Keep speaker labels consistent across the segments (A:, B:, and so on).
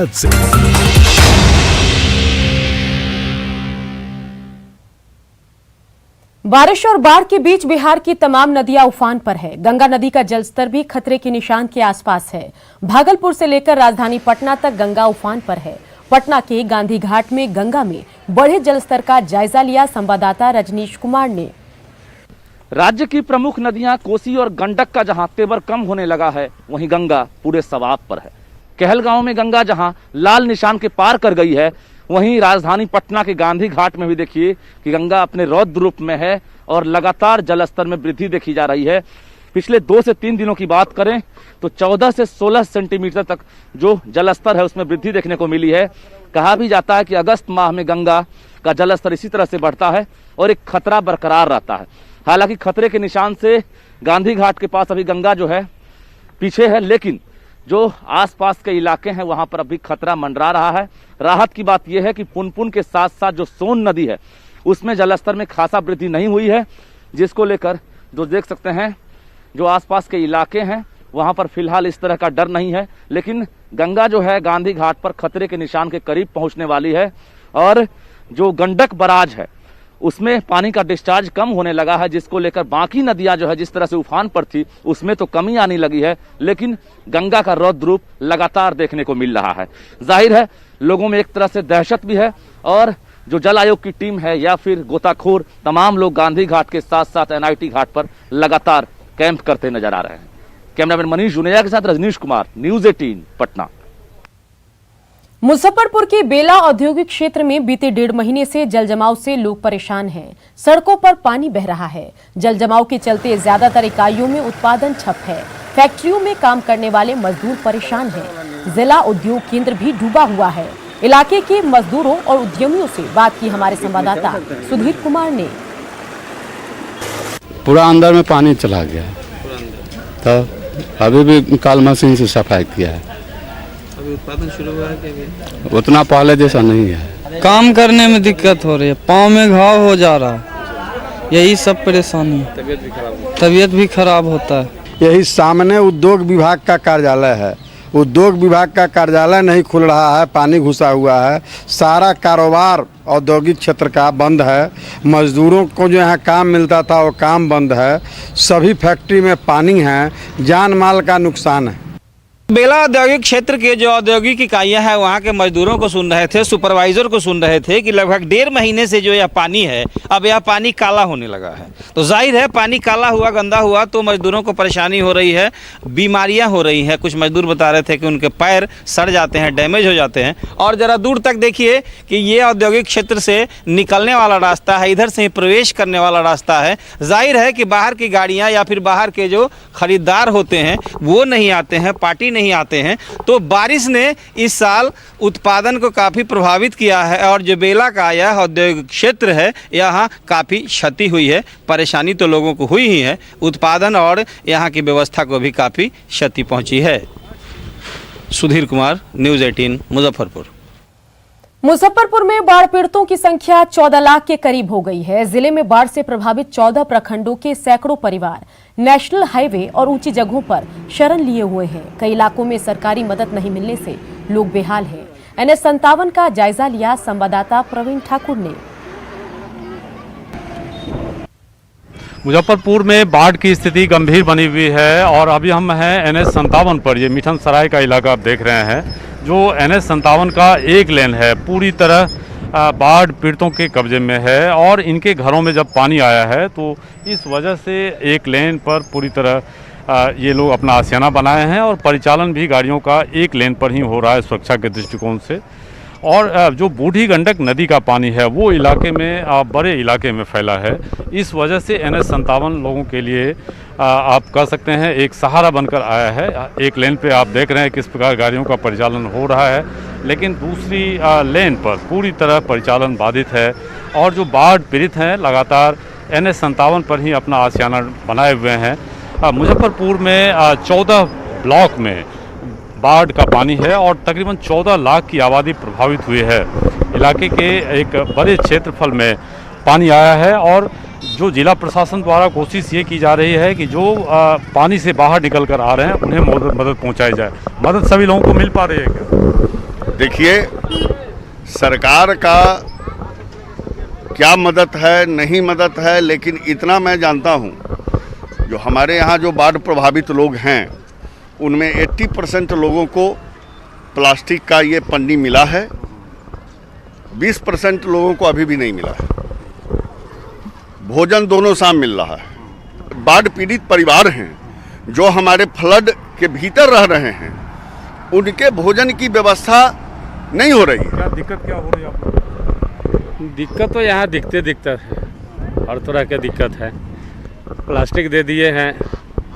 A: से।
B: बारिश और बाढ़ के बीच बिहार की तमाम नदियां उफान पर है। गंगा नदी का जलस्तर भी खतरे के निशान के आसपास है। भागलपुर से लेकर राजधानी पटना तक गंगा उफान पर है। पटना के गांधी घाट में गंगा में बढ़े जलस्तर का जायजा लिया संवाददाता रजनीश कुमार ने।
C: राज्य की प्रमुख नदियां कोसी और गंडक का जहां तेवर कम होने लगा है, वहीं गंगा पूरे सवाब पर है। कहलगांव में गंगा जहां लाल निशान के पार कर गई है, वहीं राजधानी पटना के गांधी घाट में भी देखिए कि गंगा अपने रौद्र रूप में है और लगातार जलस्तर में वृद्धि देखी जा रही है। पिछले 2 से 3 दिनों की बात करें तो 14 से 16 सेंटीमीटर तक जो जलस्तर है उसमें वृद्धि देखने को मिली है। कहा भी जाता है कि अगस्त माह में गंगा का जलस्तर इसी तरह से बढ़ता है और एक खतरा बरकरार रहता है। हालांकि खतरे के निशान से गांधी घाट के पास अभी गंगा जो है पीछे है, लेकिन जो आसपास के इलाके हैं वहां पर अभी खतरा मंडरा रहा है। राहत की बात यह है कि पुनपुन के साथ साथ जो सोन नदी है उसमें जलस्तर में खासा वृद्धि नहीं हुई है, जिसको लेकर जो देख सकते हैं जो आसपास के इलाके हैं वहां पर फिलहाल इस तरह का डर नहीं है। लेकिन गंगा जो है गांधी घाट पर खतरे के निशान के करीब पहुंचने वाली है और जो गंडक बराज है उसमें पानी का डिस्चार्ज कम होने लगा है, जिसको लेकर बाकी नदियां जो है जिस तरह से उफान पर थी उसमें तो कमी आने लगी है, लेकिन गंगा का रौद्र रूप लगातार देखने को मिल रहा है। जाहिर है लोगों में एक तरह से दहशत भी है और जो जल आयोग की टीम है या फिर गोताखोर तमाम लोग गांधी घाट के साथ साथ एनआईटी घाट पर लगातार कैंप करते नजर आ रहे हैं। कैमरामैन मनीष जुनेजा के साथ रजनीश कुमार, न्यूज़ 18 पटना।
B: मुजफ्फरपुर के बेला औद्योगिक क्षेत्र में बीते 1.5 महीने से जलजमाव से लोग परेशान हैं। सड़कों पर पानी बह रहा है। जलजमाव के चलते ज्यादातर इकाइयों में उत्पादन ठप है। फैक्ट्रियों में काम करने वाले मजदूर परेशान हैं। जिला उद्योग केंद्र भी डूबा हुआ है। इलाके के मजदूरों और उद्यमियों से बात की हमारे संवाददाता सुधीर कुमार ने।
D: पूरा अंदर में पानी चला गया है, तो अभी भी काल मशीन से सफाई किया है।
E: अभी उत्पादन शुरू हुआ है क्या?
D: उतना पहले जैसा नहीं है।
E: काम करने में दिक्कत हो रही है, पाँव में घाव हो जा रहा है, यही सब परेशानी है। तबीयत भी खराब होता है।
F: यही सामने उद्योग विभाग का कार्यालय है। उद्योग विभाग का कार्यालय नहीं खुल रहा है, पानी घुसा हुआ है। सारा कारोबार औद्योगिक क्षेत्र का बंद है। मजदूरों को जो यहाँ काम मिलता था वो काम बंद है। सभी फैक्ट्री में पानी है, जान माल का नुकसान है।
E: बेला औद्योगिक क्षेत्र के जो औद्योगिक इकाइयां हैं वहां के मजदूरों को सुन रहे थे, सुपरवाइजर को सुन रहे थे कि लगभग 1.5 महीने से जो यह पानी है अब यह पानी काला होने लगा है। तो जाहिर है पानी काला हुआ, गंदा हुआ तो मजदूरों को परेशानी हो रही है, बीमारियां हो रही हैं। कुछ मजदूर बता रहे थे कि उनके पैर सड़ जाते हैं, डैमेज हो जाते हैं। और ज़रा दूर तक देखिए कि ये औद्योगिक क्षेत्र से निकलने वाला रास्ता है, इधर से ही प्रवेश करने वाला रास्ता है। जाहिर है कि बाहर की गाड़ियाँ या फिर बाहर के जो खरीदार होते हैं वो नहीं आते हैं, पार्टी नहीं आते हैं। तो बारिश ने इस साल उत्पादन को काफ़ी प्रभावित किया है और जो बेला का यह औद्योगिक क्षेत्र है यहाँ काफ़ी क्षति हुई है। परेशानी तो लोगों को हुई ही है, उत्पादन और यहाँ की व्यवस्था को भी काफ़ी क्षति पहुँची है। सुधीर कुमार, न्यूज़ 18 मुजफ्फरपुर।
B: मुजफ्फरपुर में बाढ़ पीड़ितों की संख्या 14 लाख के करीब हो गई है। जिले में बाढ़ से प्रभावित 14 प्रखंडों के सैकड़ों परिवार नेशनल हाईवे और ऊंची जगहों पर शरण लिए हुए हैं। कई इलाकों में सरकारी मदद नहीं मिलने से लोग बेहाल हैं। NH57 का जायजा लिया संवाददाता प्रवीण ठाकुर ने।
G: मुजफ्फरपुर में बाढ़ की स्थिति गंभीर बनी हुई है और अभी हम हैं NH57 पर। ये मिठन सराय का इलाका आप देख रहे हैं। जो NH57 का एक लेन है पूरी तरह बाढ़ पीड़ितों के कब्जे में है और इनके घरों में जब पानी आया है तो इस वजह से एक लेन पर पूरी तरह ये लोग अपना आशियाना बनाए हैं और परिचालन भी गाड़ियों का एक लेन पर ही हो रहा है सुरक्षा के दृष्टिकोण से। और जो बूढ़ी गंडक नदी का पानी है वो इलाके में बड़े इलाके में फैला है। इस वजह से NH57 लोगों के लिए आप कह सकते हैं एक सहारा बनकर आया है। एक लेन पे आप देख रहे हैं किस प्रकार गाड़ियों का परिचालन हो रहा है, लेकिन दूसरी लेन पर पूरी तरह परिचालन बाधित है और जो बाढ़ पीड़ित हैं लगातार NH57 पर ही अपना आशियाना बनाए हुए हैं। मुजफ्फरपुर में 14 ब्लॉक में बाढ़ का पानी है और तकरीबन 14 लाख की आबादी प्रभावित हुई है। इलाके के एक बड़े क्षेत्रफल में पानी आया है और जो जिला प्रशासन द्वारा कोशिश ये की जा रही है कि जो पानी से बाहर निकल कर आ रहे हैं उन्हें मदद पहुंचाई जाए। मदद सभी लोगों को मिल पा रही है क्या?
A: देखिए, सरकार का क्या मदद है नहीं मदद है, लेकिन इतना मैं जानता हूँ, जो हमारे यहाँ जो बाढ़ प्रभावित लोग हैं उनमें 80% लोगों को प्लास्टिक का ये पन्नी मिला है, 20% लोगों को अभी भी नहीं मिला है। भोजन दोनों शाम मिल रहा है। बाढ़ पीड़ित परिवार हैं जो हमारे फ्लड के भीतर रह रहे हैं, उनके भोजन की व्यवस्था नहीं हो रही है।
G: क्या दिक्कत क्या हो रही है आपको?
H: दिक्कत तो यहाँ दिखता है, हर तरह की दिक्कत है। प्लास्टिक दे दिए हैं,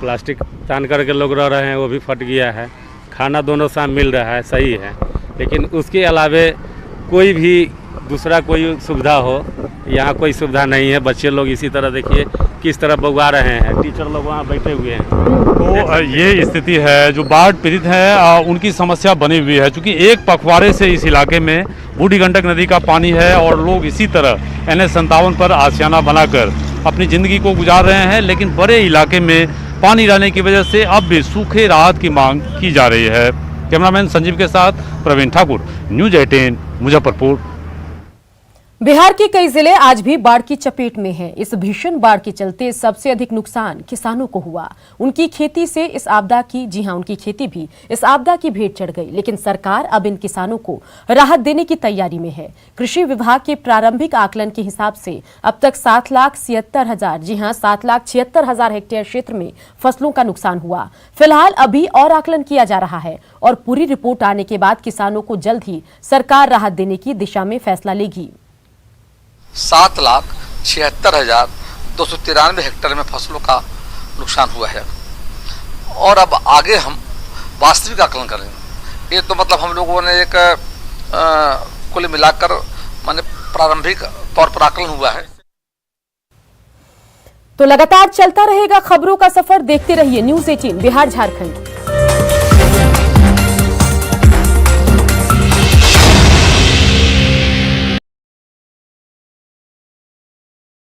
H: प्लास्टिक तान करके लोग रह रहे हैं, वो भी फट गया है। खाना दोनों शाम मिल रहा है, सही है, लेकिन उसके अलावे कोई भी दूसरा कोई सुविधा हो, यहाँ कोई सुविधा नहीं है। बच्चे लोग इसी तरह देखिए किस तरह बउआ रहे हैं, टीचर लोग वहाँ बैठे हुए हैं।
G: तो ये स्थिति है, जो बाढ़ पीड़ित हैं उनकी समस्या बनी हुई है, क्योंकि एक पखवाड़े से इस इलाके में बूढ़ी गंडक नदी का पानी है और लोग इसी तरह NH-57 पर आशियाना बनाकर अपनी ज़िंदगी को गुजार रहे हैं। लेकिन बड़े इलाके में पानी रहने की वजह से अब भी सूखे राहत की मांग की जा रही है। कैमरामैन संजीव के साथ प्रवीण ठाकुर, न्यूज़ 18 मुजफ्फरपुर।
B: बिहार के कई जिले आज भी बाढ़ की चपेट में हैं। इस भीषण बाढ़ के चलते सबसे अधिक नुकसान किसानों को हुआ। उनकी खेती से इस आपदा की, जी हां, उनकी खेती भी इस आपदा की भेंट चढ़ गई। लेकिन सरकार अब इन किसानों को राहत देने की तैयारी में है। कृषि विभाग के प्रारंभिक आकलन के हिसाब से अब तक 7,76,000, जी हां, 7,76,000 हेक्टेयर क्षेत्र में फसलों का नुकसान हुआ। फिलहाल अभी और आकलन किया जा रहा है और पूरी रिपोर्ट आने के बाद किसानों को जल्द ही सरकार राहत देने की दिशा में फैसला लेगी।
I: 7,76,293 हेक्टेयर में फसलों का नुकसान हुआ है और अब आगे हम वास्तविक आकलन करेंगे। ये तो मतलब हम लोगों ने एक कुल मिलाकर माने प्रारंभिक तौर पर आकलन हुआ है।
B: तो लगातार चलता रहेगा खबरों का सफर। देखते रहिए न्यूज़ 18 बिहार झारखंड।